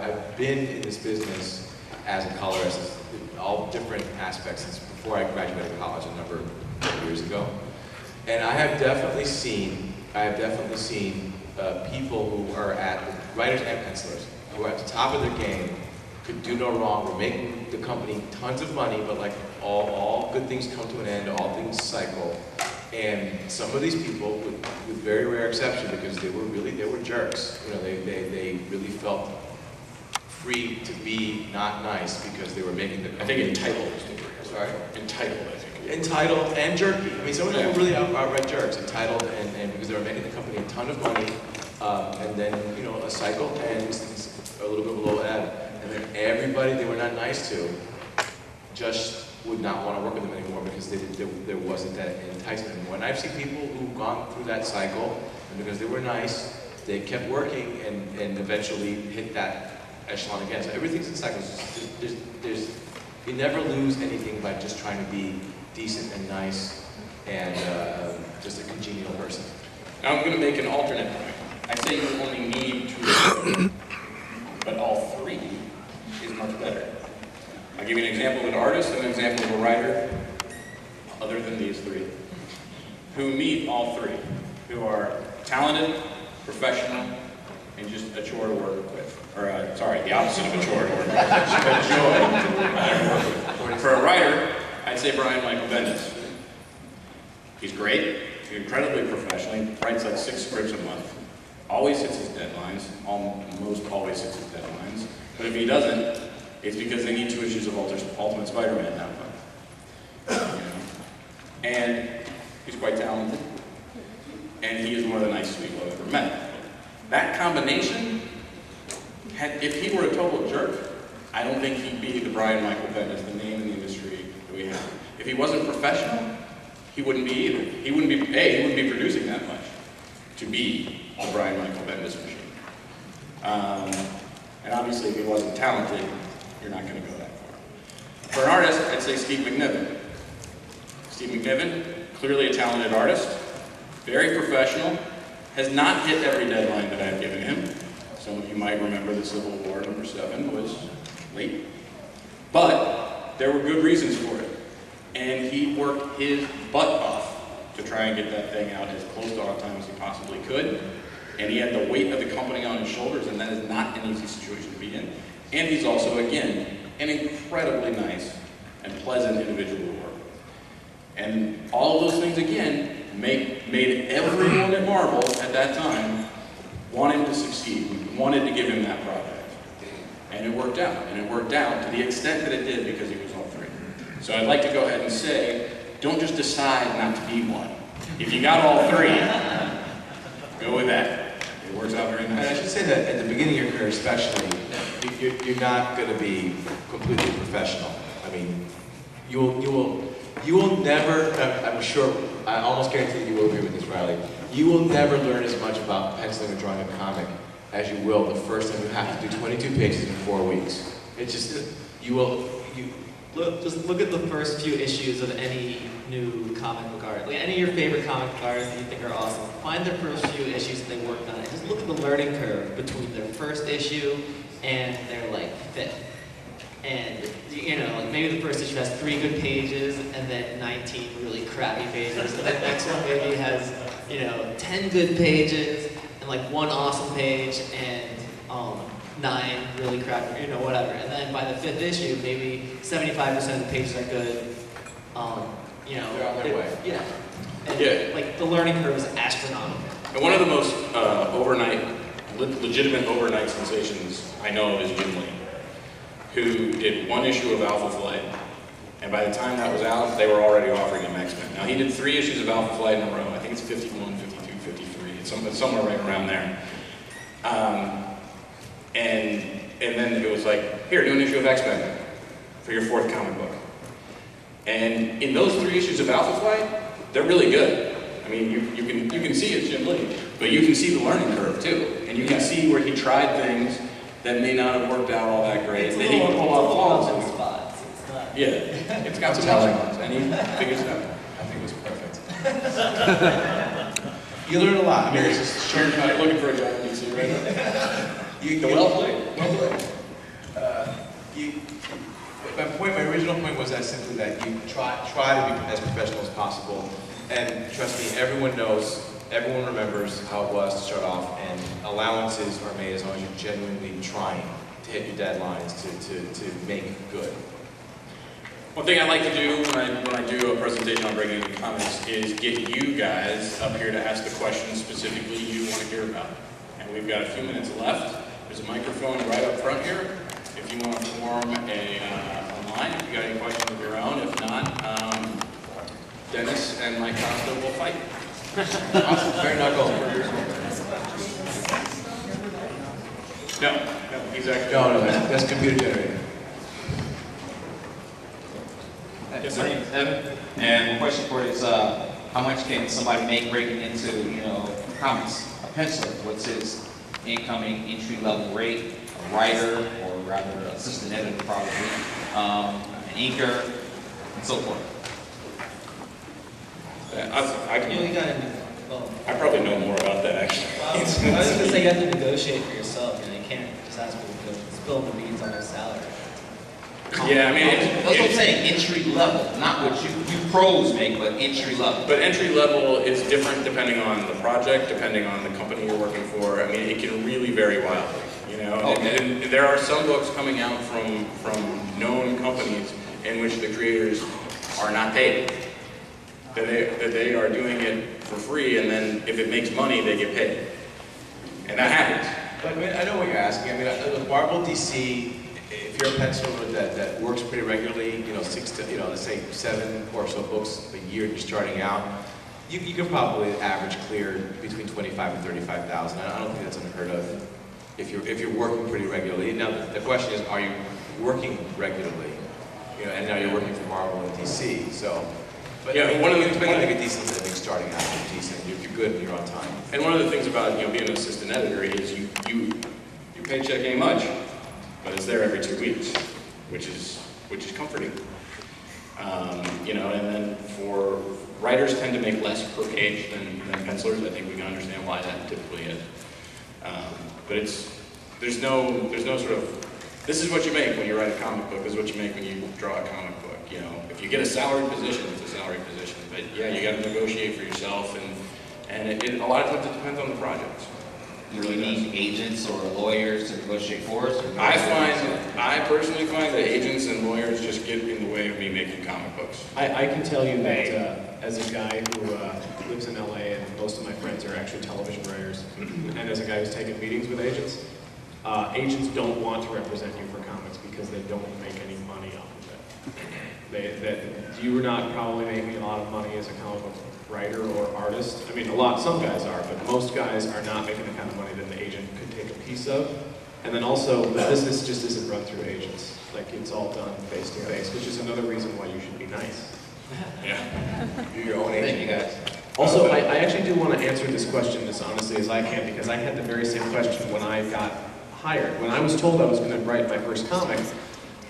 I've been in this business as a colorist, all different aspects since before I graduated college a number of years ago. And I have definitely seen people who are writers and pencilers, who are at the top of their game, could do no wrong, were making the company tons of money, but like all good things come to an end, all things cycle. And some of these people, with very rare exception, because they were jerks. You know, they really felt free to be not nice because they were making the company. I think entitled is the word. Sorry? Entitled, I think. Entitled and jerky. I mean, some of them were really outright jerks. Entitled and because they were making the company a ton of money, and then, you know, a cycle ends, a little bit below ebb, and then everybody they were not nice to just would not want to work with them anymore because there wasn't that enticement anymore. And I've seen people who've gone through that cycle, and because they were nice, they kept working and eventually hit that echelon again. So everything's in cycles. You never lose anything by just trying to be decent and nice and just a congenial person. Now I'm going to make an alternate point. I say you only need 2, but all 3 is much better. I'll give you an example of an artist and an example of a writer, other than these 3, who meet all 3, who are talented, professional, and just a chore to work with. Or, sorry, the opposite of a chore to work with. A joy. For a writer, I'd say Brian Michael Bendis. He's great, he's incredibly professional, he writes like 6 scripts a month, always hits his deadlines, almost always hits his deadlines, but if he doesn't, it's because they need 2 issues of Ultimate Spider-Man now. You know? And he's quite talented, and he is one of the nicest people I've ever met. That combination, if he were a total jerk, I don't think he'd be the Brian Michael Bendis, the name in the industry that we have. If he wasn't professional, he wouldn't be either. He wouldn't be producing that much to be the Brian Michael Bendis machine. And obviously, if he wasn't talented, you're not going to go that far. For an artist, I'd say Steve McNiven. Steve McNiven, clearly a talented artist, very professional, has not hit every deadline that I've given him. Some of you might remember the Civil War #7 was late. But there were good reasons for it. And he worked his butt off to try and get that thing out as close to on time as he possibly could. And he had the weight of the company on his shoulders, and that is not an easy situation to be in. And he's also, again, an incredibly nice and pleasant individual to work with. And all of those things, again, made everyone at Marvel at that time want him to succeed, wanted to give him that project. And it worked out. And it worked out to the extent that it did because he was all 3. So I'd like to go ahead and say, don't just decide not to be one. If you got all 3, go with that. It works out very And I nice. should say that at the beginning of your career especially, you're not going to be completely professional. I mean, you will never, I'm sure, I almost guarantee you will agree with this, Riley, you will never learn as much about penciling or drawing a comic as you will the first time you have to do 22 pages in 4 weeks. It's just, Just look at the first few issues of any new comic book art. Like any of your favorite comic book artists that you think are awesome. Find their first few issues that they worked on and just look at the learning curve between their first issue and their like 5th. And you know, like maybe the first issue has 3 good pages and then 19 really crappy pages. And the next one maybe has, you know, 10 good pages and like 1 awesome page and 9 really crappy, you know, whatever. And then by the 5th issue, maybe 75% of the pages are good. You know, they're on their way. Yeah. And Yeah. like the learning curve is astronomical. And one of the most legitimate overnight sensations I know of is Jim Lee, who did 1 issue of Alpha Flight, and by the time that was out, they were already offering him X-Men. Now he did 3 issues of Alpha Flight in a row. I think it's 51, 52, 53. It's somewhere right around there. And then it was like, here, do an issue of X-Men for your 4th comic book. And in those 3 issues of Alpha Flight, they're really good. I mean, you can see it's Jim Lee, but you can see the learning curve too, and you can see where he tried things that may not have worked out all that great. It's that he can pull off flaws in. spots. It's not. Yeah, it's got some spots, and he figures it out. I think it was perfect. You learn a lot. I mean, it's just You're looking for a job in DC right now. you Well played. My original point was that simply that you try to be as professional as possible, and trust me, everyone knows, everyone remembers how it was to start off, and allowances are made as long as you're genuinely trying to hit your deadlines to make good. One thing I like to do when I do a presentation on breaking into comments is get you guys up here to ask the questions specifically you want to hear about. And we've got a few minutes left. There's a microphone right up front here. If you want to form online, if you got any questions of your own. If not, Dennis and my constable will fight. Awesome, very knuckle. No, he's actually. No, that's computer generated. Yes, My sir. name is Evan, and my question for you is, how much can somebody make breaking into, comics? A penciler, what's his incoming entry-level rate? A writer, or rather assistant editor probably, an inker, and so forth. I can. You gotta, well, I probably know more about that actually. I was gonna say you have to negotiate for yourself. You can't just ask people to spill the beans on their salary. Yeah, I mean, That's what I'm saying, entry level, not what you pros make, but entry level. but entry level is different depending on the project, depending on the company you're working for. I mean, it can really vary wildly, Okay. And there are some books coming out from known companies in which the creators are not paid. That they are doing it for free, and then if it makes money, they get paid. And that happens. But I mean, I know what you're asking. I mean, with Marvel DC, if you're a penciler that works pretty regularly, 6 to, let's say 7 or so books a year, you're starting out, you can probably average clear between 25 and 35,000. I don't think that's unheard of if you're working pretty regularly. Now the question is, are you working regularly? And now you're working for Marvel and DC. So, but Yeah, one of the things I think a decent living starting out is decent. You're good and you're on time. And one of the things about being an assistant editor is your paycheck ain't much, but it's there every 2 weeks, which is comforting. And then for writers tend to make less per page than pencilers. I think we can understand why that typically is. But there's no sort of, this is what you make when you write a comic book. This is what you make when you draw a comic book. If you get a salaried position, it's a salaried position. But yeah, you got to negotiate for yourself, and it a lot of times it depends on the project. Do we need agents or lawyers to negotiate for us? I personally find that agents and lawyers just get in the way of me making comic books. I can tell you that as a guy who lives in LA, and most of my friends are actually television writers, and as a guy who's taken meetings with agents, agents don't want to represent you for comics because they don't make any money off of it. You are not probably making a lot of money as a comic book writer or artist. I mean, some guys are, but most guys are not making the kind of money that the agent could take a piece of. And then also, the business just isn't run through agents. Like, it's all done face to face, which is another reason why you should be nice. Yeah. You're your own agent. Thank you, guys. Also, I actually do want to answer this question as honestly as I can, because I had the very same question when I got hired. When I was told I was going to write my first comic,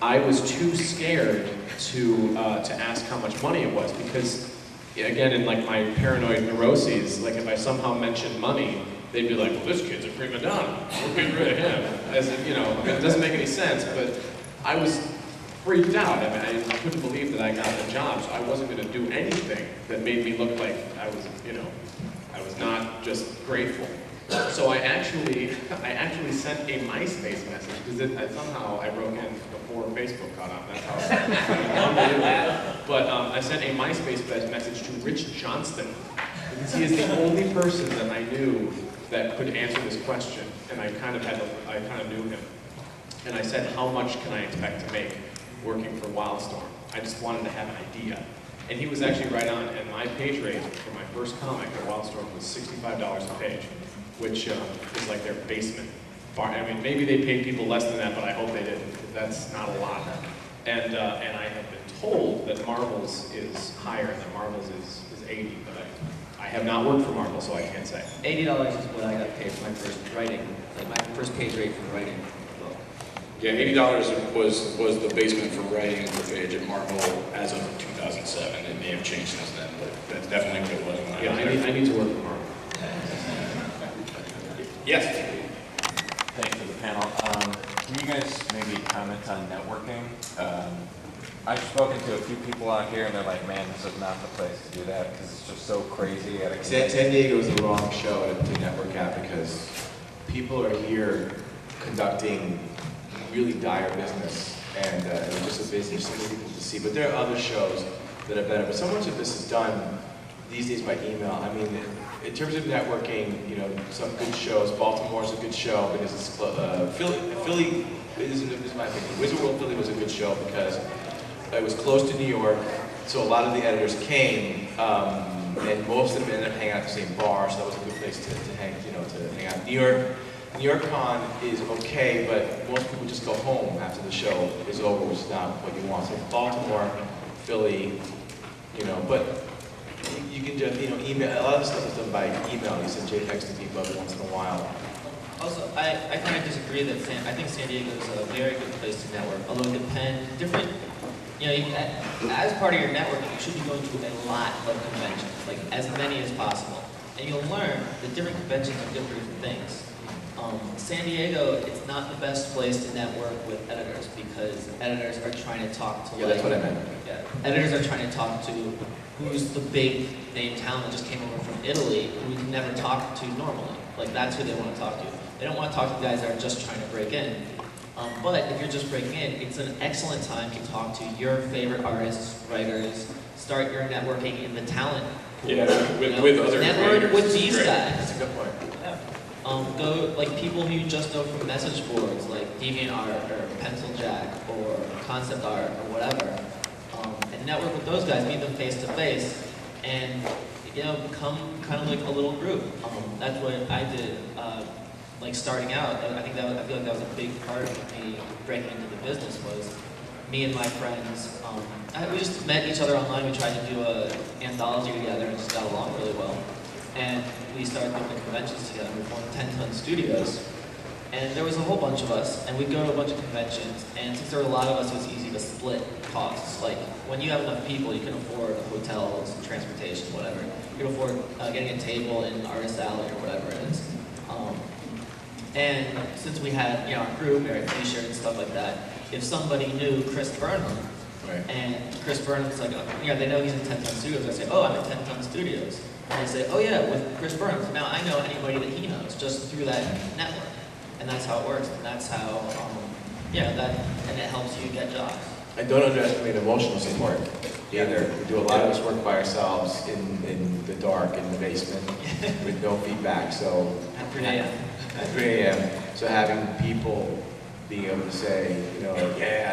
I was too scared to ask how much money it was, because again, in like my paranoid neuroses, like if I somehow mentioned money, they'd be like, well, this kid's a prima donna, we're getting rid of him. As if, I mean, it doesn't make any sense, but I was freaked out. I mean, I couldn't believe that I got the job, so I wasn't going to do anything that made me look like I was, I was not just grateful. So I actually sent a MySpace message, because somehow I broke in before Facebook caught up. That's how unbelievable. But I sent a MySpace message to Rich Johnston, because he is the only person that I knew that could answer this question, and I kind of knew him. And I said, how much can I expect to make working for Wildstorm? I just wanted to have an idea. And he was actually right on, and my page rate for my first comic at Wildstorm was $65 a page, which is like their basement bar. I mean, maybe they paid people less than that, but I hope they didn't, because that's not a lot. And I have been told that Marvel's is higher, and that Marvel's is 80, but I have not worked for Marvel, so I can't say. $80 is what I got paid for my first writing, like my first page rate for writing a book. Yeah, $80 was the basement for writing per page at Marvel as of 2007. It may have changed since then, but that's definitely what it was when Yeah, I was there. I need to work for Marvel. Yes. Thanks for the panel. Can you guys maybe comment on networking? I've spoken to a few people out here and they're like, man, this is not the place to do that because it's just so crazy at a San Diego is the wrong show to network at because people are here conducting really dire business and it's just a business, so many people to see. But there are other shows that are better. But so much of this is done these days by email. I mean, in terms of networking, you know, some good shows. Baltimore's a good show because it's Philly is my opinion. Wizard World Philly was a good show because it was close to New York, so a lot of the editors came, and most of them ended up hanging out at the same bar, so that was a good place to hang, you know, to hang out. New York Con is okay, but most people just go home after the show is over, which is not what you want. So Baltimore, Philly, you know, but you can just, you know, email. A lot of the stuff is done by email. You send JPEGs to people every once in a while. Also, I kind of disagree that I think San Diego is a very good place to network, although it depends, different, you know, as part of your network, you should be going to a lot of conventions, like as many as possible. And you'll learn that different conventions are different things. San Diego, it's not the best place to network with editors because editors are trying to talk to Yeah, that's what I meant. Yeah, editors are trying to talk to who's the big name talent that just came over from Italy who we've never talked to normally. Like that's who they want to talk to. They don't want to talk to guys that are just trying to break in. But if you're just breaking in, it's an excellent time to talk to your favorite artists, writers, start your networking in the talent pool. Yeah, you know? with other network creators, with it's these great. guys. That's a good point. Yeah. Go like people who you just know from message boards, like DeviantArt or Pencil Jack or Concept Art or whatever, and network with those guys. Meet them face to face, and you know become kind of like a little group. That's what I did. Like starting out, I feel like that was a big part of me breaking into the business was me and my friends. We just met each other online. We tried to do an anthology together and just got along really well. And we started doing the conventions together. We formed 10-Ton Studios. And there was a whole bunch of us, and we'd go to a bunch of conventions. And since there were a lot of us, it was easy to split costs. Like, when you have enough people, you can afford hotels, transportation, whatever. You can afford getting a table in Artist Alley or whatever it is. And since we had, you know, our group, our t-shirt and stuff like that, if somebody knew Chris Burnham, Right. and Chris Burnham's like, you know, they know he's in 10-Ton Studios, I say, oh, I'm in 10-Ton Studios. And they say, oh yeah, with Chris Burnham. So now I know anybody that he knows just through that network. And that's how it works, and that's how, and it helps you get jobs. And don't underestimate emotional support either. We do a lot of this work by ourselves in the dark, in the basement, with no feedback. So At 3 a.m. At 3 a.m. So having people being able to say, you know, like, yeah,